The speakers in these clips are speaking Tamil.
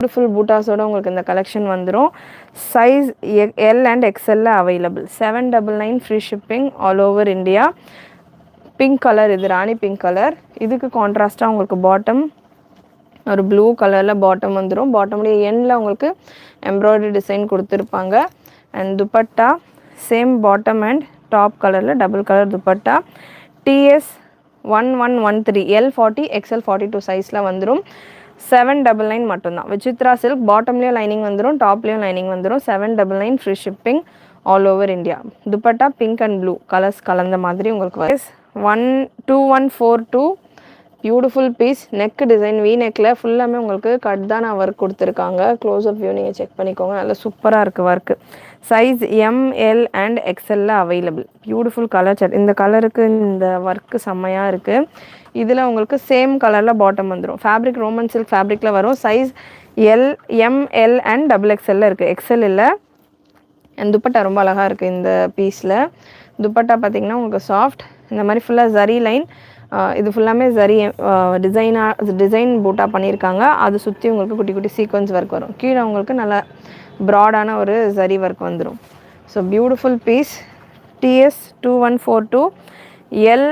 பியூட்டிஃபுல் பூட்டாஸோட உங்களுக்கு இந்த கலெக்ஷன் வந்துடும். சைஸ் எல் அண்ட் எக்ஸ்எல்ல available. 799 free shipping all over India. Pink colour, இது ராணி பிங்க் கலர். இதுக்கு கான்ட்ராஸ்டாக உங்களுக்கு பாட்டம் ஒரு ப்ளூ கலரில் பாட்டம் வந்துடும். பாட்டமுடைய எண்டில் உங்களுக்கு எம்ப்ராய்டரி டிசைன் கொடுத்துருப்பாங்க. And dupatta same bottom and top கலரில் double colour dupatta. TS 1113 L40 XL42 சைஸில் வந்துடும். 799 மட்டும்தான். விசித்ரா சில்க் பாட்டம்லேயும் லைனிங் வந்துடும், டாப்லேயும் லைனிங் வந்துடும். 799 free shipping all over India. Dupatta pink and blue colours கலந்த மாதிரி உங்களுக்கு 2142 beautiful piece. Neck design V நெக்கில் ஃபுல்லாமே உங்களுக்கு கட் தான் ஒர்க் கொடுத்துருக்காங்க. க்ளோஸ்அப் வியூ நீங்கள் செக் பண்ணிக்கோங்க. நல்லா சூப்பராக இருக்குது ஒர்க்கு. சைஸ் எம்எல் அண்ட் எக்ஸ்எல்ல அவைலபிள். Beautiful colour chart. இந்த கலருக்கு இந்த ஒர்க்கு செம்மையாக இருக்குது. இதில் உங்களுக்கு சேம் கலரில் பாட்டம் வந்துடும். ஃபேப்ரிக் ரோமன் சில்க் ஃபேப்ரிக்கில் வரும். சைஸ் எம்எல் அண்ட் டபுள் எக்ஸ்எல்ல இருக்குது, எக்ஸ்எல் இல்லை. அண்ட் துப்பட்டா ரொம்ப அழகாக இருக்குது இந்த பீஸில். துப்பட்டா பார்த்திங்கன்னா உங்களுக்கு சாஃப்ட் இந்த மாதிரி ஃபுல்லாக ஜரி லைன். இது ஃபுல்லாமே ஜரி டிசைன் பூட்டா பண்ணியிருக்காங்க. அது சுற்றி உங்களுக்கு குட்டி குட்டி சீக்வன்ஸ் ஒர்க் வரும். கீழே உங்களுக்கு நல்லா ப்ராடான ஒரு ஜரி ஒர்க் வந்துடும். So beautiful piece. TS 2142 L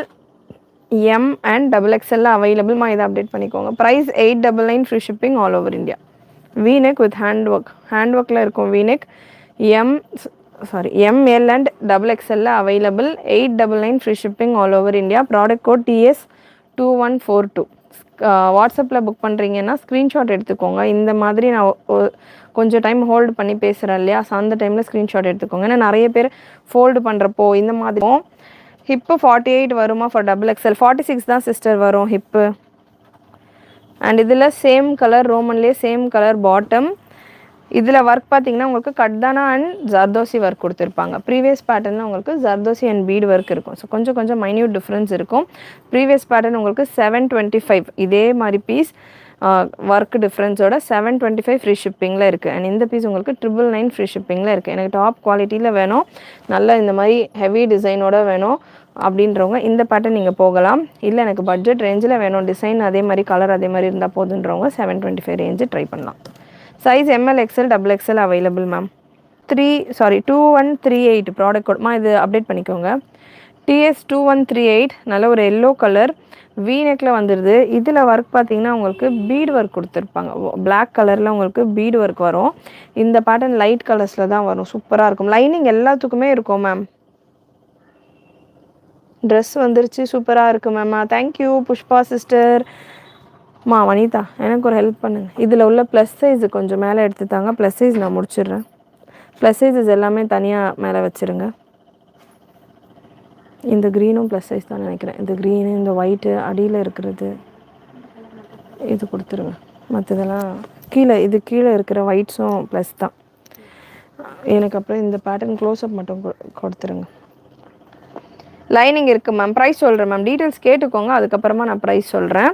M and double எக்ஸ்எல்ல அவைலபிள்மா. இதை அப்டேட் பண்ணிக்கோங்க. Price 899 free shipping all over India. V neck with hand ஒர்க்கில் இருக்கும் வீநெக். எம்எல் அண்ட் டபுள் எக்ஸ்எல்ல available. 899 free shipping all over India. Product code TS 2142. வாட்ஸ்அப்பில் புக் பண்ணுறீங்கன்னா ஸ்க்ரீன்ஷாட் எடுத்துக்கோங்க. இந்த மாதிரி நான் கொஞ்சம் டைம் ஹோல்டு பண்ணி பேசுகிறேன் இல்லையா, ஸோ அந்த டைமில் ஸ்க்ரீன்ஷாட் எடுத்துக்கோங்க. ஏன்னா நிறைய பேர் ஃபோல்டு பண்ணுறப்போ இந்த மாதிரி ஹிப்பு 48 வருமா ஃபார் டபுள் எக்ஸ்எல்? 46 தான் சிஸ்டர் வரும் ஹிப்பு. அண்ட் இதில் சேம் கலர் ரோமன்லேயே சேம் கலர் பாட்டம். இதில் ஒர்க் பார்த்தீங்கன்னா உங்களுக்கு கட்தானா அண்ட் ஜர்தோசி ஒர்க் கொடுத்துருப்பாங்க. ப்ரீவியஸ் பேட்டர்னில் உங்களுக்கு ஜர்தோசி அண்ட் பீட் ஒர்க் இருக்கும். ஸோ கொஞ்சம் மைன்யூட் டிஃப்ரென்ஸ் இருக்கும். ப்ரீவியஸ் பேட்டர்ன் உங்களுக்கு 725 இதே மாதிரி பீஸ் ஒர்க் டிஃப்ரென்ஸோட 725 ஃப்ரீ ஷிப்பிங்கில் இருக்குது. அண்ட் இந்த பீஸ் உங்களுக்கு 999 ஃப்ரீ ஷிப்பிங்கில் இருக்குது. எனக்கு டாப் குவாலிட்டியில் வேணும், நல்ல இந்த மாதிரி ஹெவி டிசைனோட வேணும் அப்படின்றவங்க இந்த பேட்டர்ன் நீங்கள் போகலாம். இல்லை எனக்கு பட்ஜெட் ரேஞ்சில் வேணும், டிசைன் அதே மாதிரி கலர் அதே மாதிரி இருந்தால் போதுன்றவங்க 725 ரேஞ்சு ட்ரை பண்ணலாம். Size ML XL double XL available ma'am. 2138 product கோட்மா. இது அப்டேட் பண்ணிக்கோங்க. டிஎஸ் 2138 நல்ல ஒரு எல்லோ கலர் வி நெக்கில் வந்துடுது. இதில் ஒர்க் பார்த்தீங்கன்னா உங்களுக்கு பீட் ஒர்க் கொடுத்துருப்பாங்க. பிளாக் கலரில் உங்களுக்கு பீட் ஒர்க் வரும். இந்த பேட்டர்ன் லைட் கலர்ஸில் தான் வரும். சூப்பராக இருக்கும். லைனிங் எல்லாத்துக்குமே இருக்கும் மேம். ட்ரெஸ் வந்துருச்சு, சூப்பராக இருக்குது மேம்மா. Thank you Pushpa sister. வனிதா எனக்கு ஒரு ஹெல்ப் பண்ணுங்கள். இதில் உள்ள ப்ளஸ் சைஸு கொஞ்சம் மேலே எடுத்துத்தாங்க. ப்ளஸ் சைஸ் நான் முடிச்சிடுறேன். ப்ளஸ் சைஸஸ் எல்லாமே தனியாக மேலே வச்சுருங்க. இந்த க்ரீனும் ப்ளஸ் சைஸ் தான் நினைக்கிறேன். இந்த க்ரீனு இந்த ஒயிட்டு அடியில் இருக்கிறது இது கொடுத்துருங்க. மற்றதெல்லாம் கீழே இருக்கிற ஒயிட்ஸும் ப்ளஸ் தான் எனக்கு. அப்புறம் இந்த பேட்டர்ன் க்ளோஸ்அப் மட்டும் கொடுத்துருங்க. லைனிங் இருக்குது மேம். ப்ரைஸ் சொல்கிறேன் மேம், டீட்டெயில்ஸ் கேட்டுக்கோங்க, அதுக்கப்புறமா நான் ப்ரைஸ் சொல்கிறேன்.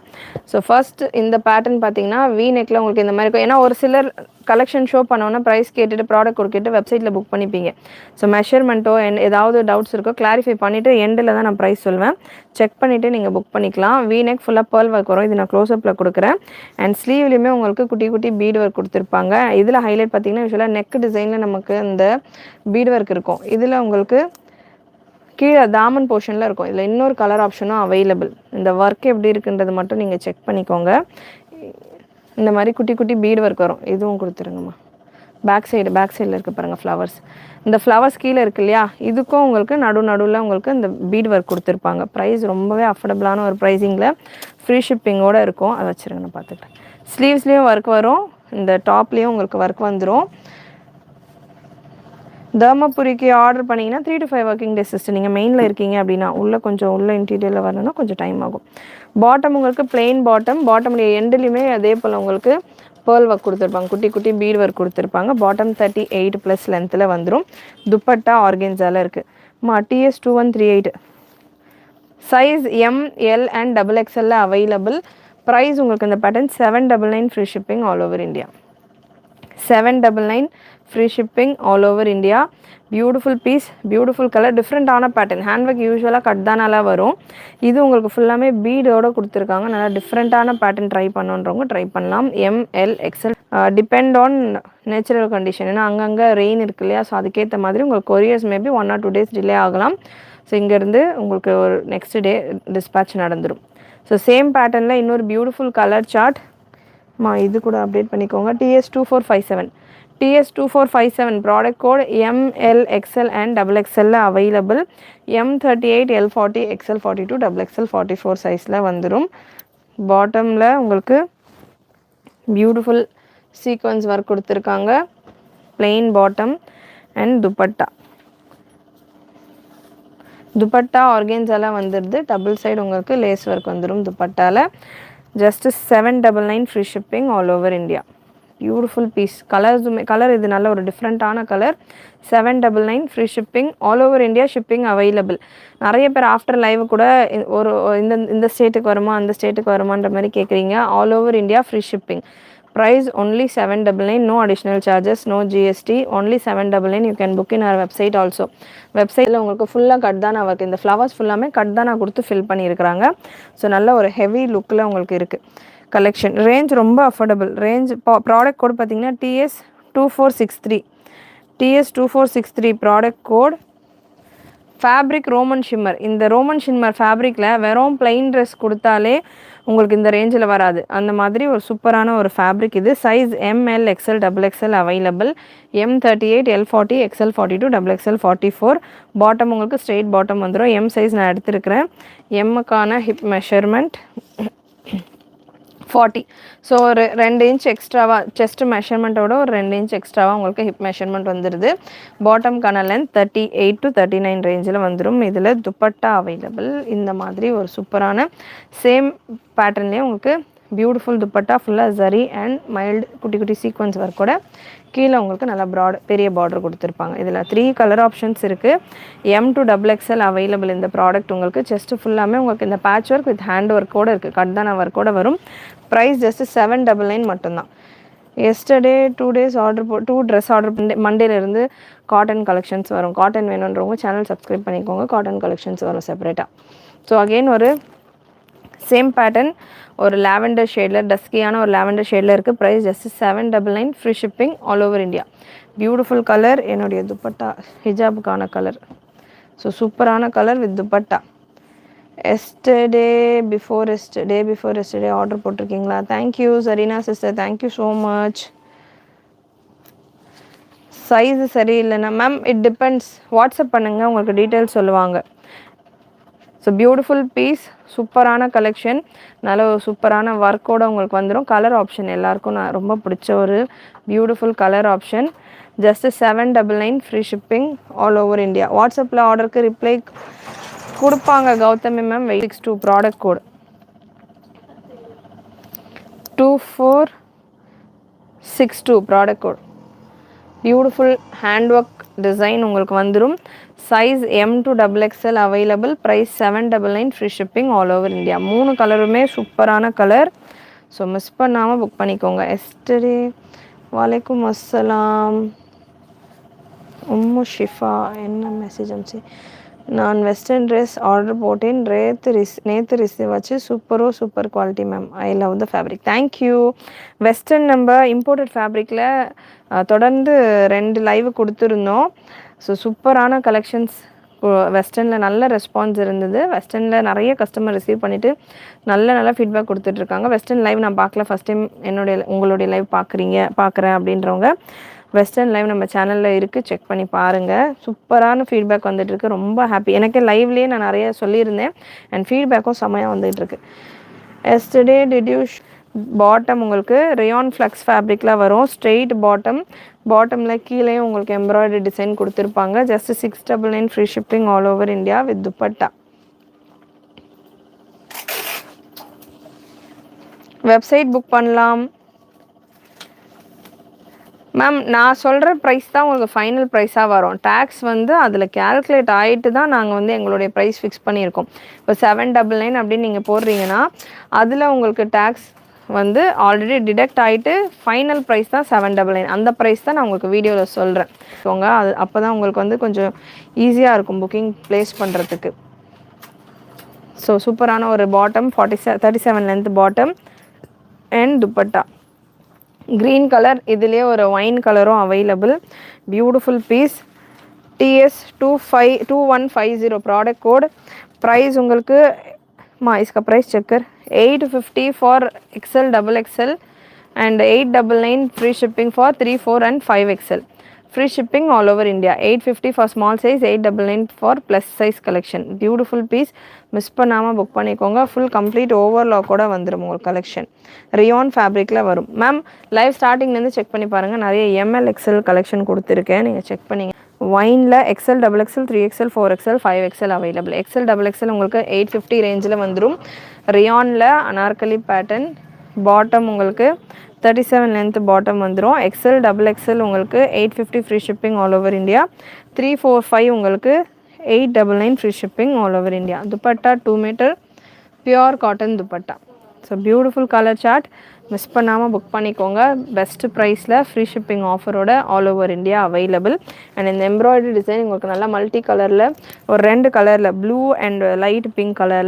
ஸோ ஃபர்ஸ்ட் இந்த பேட்டர்ன் பார்த்தீங்கன்னா வி நெக்கில் உங்களுக்கு இந்த மாதிரி இருக்கும். ஏன்னா ஒரு சிலர் கலெக்ஷன் ஷோ பண்ணோன்னா ப்ரைஸ் கேட்டுட்டு ப்ராடக்ட் கொடுக்கிட்டு வெப்சைட்டில் புக் பண்ணிப்பீங்க. ஸோ மெஷர்மெண்ட்டோ ஏதாவது டவுட்ஸ் இருக்கோ கிளாரிஃபை பண்ணிவிட்டு எண்டில் தான் நான் ப்ரைஸ் சொல்வேன். செக் பண்ணிவிட்டு நீங்கள் புக் பண்ணிக்கலாம். வி நெக் ஃபுல்லாக பேர்ல் ஒர்க் வரும். இது நான் க்ளோஸ்அப்பில் கொடுக்குறேன். அண்ட் ஸ்லீவ்லேயுமே உங்களுக்கு குட்டி குட்டி பீட் ஒர்க் கொடுத்துருப்பாங்க. இதில் ஹைலைட் பார்த்தீங்கன்னா யூஸ்வலாக நெக் டிசைனில் நமக்கு இந்த பீட் ஒர்க் இருக்கும். இதில் உங்களுக்கு கீழே தாமன் போர்ஷனில் இருக்கும். இதில் இன்னொரு கலர் ஆப்ஷனும் அவைலபிள். இந்த ஒர்க் எப்படி இருக்குன்றது மட்டும் நீங்கள் செக் பண்ணிக்கோங்க. இந்த மாதிரி குட்டி குட்டி பீட் ஒர்க் வரும். இதுவும் கொடுத்துருங்கம்மா. பேக் சைடில் இருக்குது பாருங்கள் ஃப்ளவர்ஸ். இந்த ஃப்ளவர்ஸ் கீழே இருக்கு இல்லையா, இதுக்கும் உங்களுக்கு நடுவில் உங்களுக்கு இந்த பீட் ஒர்க் கொடுத்துருப்பாங்க. ப்ரைஸ் ரொம்பவே அஃபோர்டபுளான ஒரு ப்ரைஸிங்கில் ஃப்ரீ ஷிப்பிங்கோடு இருக்கும். அதை வச்சுருங்க, நான் பார்த்துக்கிறேன். ஸ்லீவ்ஸ்லேயும் ஒர்க் வரும், இந்த டாப்லேயும் உங்களுக்கு ஒர்க் வந்துடும். தர்மபுரிக்கு ஆர்டர் பண்ணிங்கன்னா 3 to 5 ஒர்க்கிங் டேஸ் சிஸ்டர். நீங்கள் மெயினில் இருக்கீங்க அப்படின்னா உள்ள இன்டீரியரில் வரணும்னா கொஞ்சம் டைம் ஆகும். பாட்டம் உங்களுக்கு பிளெயின் பாட்டமுடைய எண்டுலேயுமே அதே போல் உங்களுக்கு பேர்ல் ஒர்க் கொடுத்துருப்பாங்க. குட்டி குட்டி பீட் ஒர்க் கொடுத்துருப்பாங்க. பாட்டம் 38+ லென்த்தில் வந்துடும். துப்பட்டா ஆர்கென்ஸால இருக்குது. TS 2138 size ML and double எக்ஸ்எல்ல அவைலபிள். ப்ரைஸ் உங்களுக்கு இந்த pattern 799 free shipping all over India. 799 free shipping all over India. Beautiful piece, beautiful colour, டிஃப்ரெண்ட்டான பேட்டர்ன். ஹேண்ட்பேக் யூஸ்வலாக கட்தானாலாம் வரும். இது உங்களுக்கு ஃபுல்லாமே பீடோடு கொடுத்துருக்காங்க. நல்லா டிஃப்ரெண்ட்டான பேட்டர்ன் ட்ரை பண்ணுன்றவங்க ட்ரை பண்ணலாம். M L XL depend on natural condition. ஏன்னா அங்கங்கே ரெயின் இருக்கு இல்லையா, ஸோ அதுக்கேற்ற மாதிரி உங்களுக்கு couriers maybe 1 or 2 days delay ஆகலாம். ஸோ இங்கேருந்து உங்களுக்கு ஒரு நெக்ஸ்ட் டே டிஸ்பேட்ச் நடந்துடும். ஸோ சேம் பேட்டர்னில் இன்னொரு பியூட்டிஃபுல் கலர் சார்ட் இது கூட அப்டேட் பண்ணிக்கோங்க. TS2457 TS2457 product code MLXL and XXL available. M38 L40 XL42 XXL44 சைஸில் வந்துடும். பாட்டமில் உங்களுக்கு பியூட்டிஃபுல் சீக்வன்ஸ் ஒர்க் கொடுத்துருக்காங்க. பிளெயின் பாட்டம் அண்ட் துப்பட்டா ஆர்கேன்ஸாலாம் வந்துடுது. டபுள் சைடு உங்களுக்கு லேஸ் ஒர்க் வந்துடும் துப்பட்டாவில். Just 799 free shipping all over India. Beautiful piece. Colour இது நல்ல ஒரு டிஃப்ரெண்ட்டான colour. 799 free shipping all over India. Shipping available. நிறைய பேர் ஆஃப்டர் லைவ் கூட ஒரு இந்த ஸ்டேட்டுக்கு வருமா அந்த ஸ்டேட்டுக்கு வருமான்ற மாதிரி கேட்குறீங்க. All over India free shipping. Price only 799, no additional charges, no GST, only 799. You can book in our website also. வெப்சைட்டில் உங்களுக்கு ஃபுல்லாக கட்தானா ஒர்க், இந்த ஃப்ளவர்ஸ் ஃபுல்லாமே கட்தானா கொடுத்து ஃபில் பண்ணியிருக்கிறாங்க. ஸோ நல்ல ஒரு ஹெவி லுக்கில் உங்களுக்கு இருக்குது கலெக்ஷன். ரேஞ்ச் ரொம்ப அஃபோர்டபுள் ரேஞ்ச். ப்ராடக்ட் கோட் பார்த்தீங்கன்னா TS2463 product code. Fabric roman shimmer. இந்த ரோமன் ஷிம்மர் ஃபேப்ரிக்கில் வெறும் பிளைன் ட்ரெஸ் கொடுத்தாலே உங்களுக்கு இந்த ரேஞ்சில் வராது. அந்த மாதிரி ஒரு சூப்பரான ஒரு ஃபேப்ரிக் இது. Size ML XL XXL available. M38 L40 XL42 XXL44. Bottom உங்களுக்கு ஸ்ட்ரெயிட் பாட்டம் வந்துடும். M சைஸ் நான் எடுத்துருக்கிறேன். எம்முக்கான ஹிப் மெஷர்மெண்ட் 40. ஸோ ஒரு 2 inch எக்ஸ்ட்ராவாக செஸ்ட் மெஷர்மெண்ட்டோட ஒரு 2 inch எக்ஸ்ட்ராவாக உங்களுக்கு ஹிப் மெஷர்மெண்ட் வந்துடுது. பாட்டம்கான லென்த் 38 to 39 ரேஞ்சில் வந்துடும். இதில் துப்பட்டா அவைலபிள். இந்த மாதிரி ஒரு சூப்பரான சேம் பேட்டர்ன்லேயே உங்களுக்கு பியூட்டிஃபுல் துப்பட்டா ஃபுல்லாக ஜரி அண்ட் மைல்டு குட்டி குட்டி சீக்வன்ஸ் ஒர்க்கோட கீழே உங்களுக்கு நல்லா பெரிய பார்டர் கொடுத்துருப்பாங்க. இதில் 3 கலர் ஆப்ஷன்ஸ் இருக்குது. M to XXL available. இந்த ப்ராடக்ட் உங்களுக்கு செஸ்ட்டு ஃபுல்லாமே உங்களுக்கு இந்த பேட்ச் ஒர்க் வித் ஹேண்ட் ஒர்க்கோடு இருக்குது, கட்தானா ஒர்க்கோடு வரும். ப்ரைஸ் ஜஸ்ட் 799 மட்டும்தான். Yesterday 2 days order 2 dress order பண்ணி மண்டேலேருந்து காட்டன் கலெக்ஷன்ஸ் வரும். காட்டன் வேணுன்றவங்க சேனல் சப்ஸ்கிரைப் பண்ணிக்கோங்க. காட்டன் கலெக்ஷன்ஸ் வரும் செப்பரேட்டாக. ஸோ அகெயின் ஒரு சேம் பேட்டர்ன் ஒரு லாவெண்டர் ஷேடில், டஸ்கியான ஒரு லாவெண்டர் ஷேடில் இருக்குது. Price just 799 free shipping all over India. Beautiful colour. என்னுடைய துப்பட்டா ஹிஜாபுக்கான கலர். ஸோ சூப்பரான colour with dupatta. Day before yesterday order போட்டிருக்கீங்களா? Thank you Sarina sister, thank you so much. Size சரியில்லைண்ணா மேம், இட் டிபெண்ட்ஸ். வாட்ஸ்அப் பண்ணுங்கள், உங்களுக்கு டீட்டெயில்ஸ் சொல்லுவாங்க. ஸோ பியூட்டிஃபுல் பீஸ், சூப்பரான கலெக்ஷன், நல்ல ஒரு சூப்பரான ஒர்க்கோடு உங்களுக்கு வந்துடும். கலர் ஆப்ஷன் எல்லாருக்கும் நான் ரொம்ப பிடிச்ச ஒரு beautiful colour option. Just 799 free shipping all over India. வாட்ஸ்அப்பில் ஆர்டருக்கு ரிப்ளை கொடுப்பாங்க Gauthami ma'am. 62 product code 2462 product code. Beautiful hand work design உங்களுக்கு வந்துடும். Size M to XXL available. Price 799 free shipping all over India. 3 கலருமே சூப்பரான கலர். ஸோ மிஸ் பண்ணாமல் புக் பண்ணிக்கோங்க. எஸ்டர்டே வலைக்கும் அஸ்ஸலாம் ஷிஃபா என்ன மெசேஜ் அனுப்பிச்சு. நான் வெஸ்டர்ன் ட்ரெஸ் ஆர்டர் போட்டேன், நேற்று ரிசீவ் ஆச்சு. Super quality ma'am. I love the fabric. Thank you. Western நம்ம இம்போர்ட்டட் ஃபேப்ரிக்கில் தொடர்ந்து 2 லைவ் கொடுத்துருந்தோம். ஸோ சூப்பரான கலெக்ஷன்ஸ். வெஸ்டர்னில் நல்ல ரெஸ்பான்ஸ் இருந்தது. வெஸ்டர்னில் நிறைய கஸ்டமர் ரிசீவ் பண்ணிவிட்டு நல்ல ஃபீட்பேக் கொடுத்துட்ருக்காங்க. வெஸ்டர்ன் லைவ் நான் பார்க்கல, ஃபஸ்ட் டைம் உங்களுடைய லைவ் பார்க்குறேன் அப்படின்றவங்க வெஸ்டர்ன் லைவ் நம்ம சேனலில் இருக்குது, செக் பண்ணி பாருங்கள். சூப்பரான ஃபீட்பேக் வந்துட்டுருக்கு. ரொம்ப ஹாப்பி. எனக்கு லைவ்லேயே நான் நிறைய சொல்லியிருந்தேன் அண்ட் ஃபீட்பேக்கும் செம்மையாக வந்துகிட்ருக்கு. எஸ்டர்டே பாட்டம் உங்களுக்கு ரேயான் ஃப்ளக்ஸ் ஃபேப்ரிக்கில் வரும். ஸ்ட்ரெயிட் பாட்டமில் கீழே உங்களுக்கு எம்ப்ராய்டரி டிசைன் கொடுத்துருப்பாங்க. Just 699 free shipping all over India with dupatta. Website book பண்ணலாம் மேம். நான் சொல்கிற ப்ரைஸ் தான் உங்களுக்கு ஃபைனல் ப்ரைஸாக வரும். டேக்ஸ் அதில் கேல்குலேட் ஆகிட்டு தான் நாங்கள் எங்களுடைய ப்ரைஸ் ஃபிக்ஸ் பண்ணியிருக்கோம். இப்போ 799 அப்படின்னு நீங்கள் போடுறீங்கன்னா அதில் உங்களுக்கு டேக்ஸ் வந்து ஆல்ரெடி டிடெக்ட் ஆகிட்டு ஃபைனல் ப்ரைஸ் தான் 799. அந்த ப்ரைஸ் தான் நான் உங்களுக்கு வீடியோவில் சொல்கிறேன். அது அப்போ தான் உங்களுக்கு வந்து கொஞ்சம் ஈஸியாக இருக்கும் புக்கிங் ப்ளேஸ் பண்ணுறதுக்கு. ஸோ சூப்பரான ஒரு bottom 37 length bottom and dupatta green colour, இதுலேயே ஒரு ஒயின் கலரும் available. Beautiful piece. TS2150 product code. Price உங்களுக்கு इसका प्राइस चेक कर 850 for XL XXL and 899 free shipping for 3, 4 and 5XL. Free shipping all over India. 850 for small size, 899 for plus size collection. Beautiful piece. Miss பண்ணாமல் புக் பண்ணிக்கோங்க. ஃபுல் கம்ப்ளீட் ஓவர்லாக்கோட வந்துடும் உங்களுக்கு கலெக்ஷன். ரியான் ஃபேப்ரிக்கில் வரும். மேம் லைவ் ஸ்டார்டிங்லேருந்து செக் பண்ணி பாருங்கள். நிறைய ML XL கலெக்ஷன் கொடுத்துருக்கேன், நீங்கள் செக் பண்ணிங்க. ஒயினில் XL XXL 3XL 4XL 5XL available. XL XXL உங்களுக்கு 850 ரேஞ்சில் வந்துடும். ரியானில் அனார்கலி பேட்டர்ன் பாட்டம் உங்களுக்கு 37 லென்த் பாட்டம் வந்துடும். XL XXL உங்களுக்கு 850 free shipping all over India. 345 உங்களுக்கு 899 free shipping all over India. Dupatta 2 metre pure cotton dupatta. So beautiful colour chart. Miss பண்ணாமல் புக் பண்ணிக்கோங்க. பெஸ்ட்டு ப்ரைஸில் ஃப்ரீ ஷிப்பிங் ஆஃபரோட all over India available. And இந்த எம்ப்ராய்டரி டிசைன் உங்களுக்கு நல்லா மல்டி கலரில் ஒரு 2 கலரில் ப்ளூ அண்ட் லைட் பிங்க் கலரில்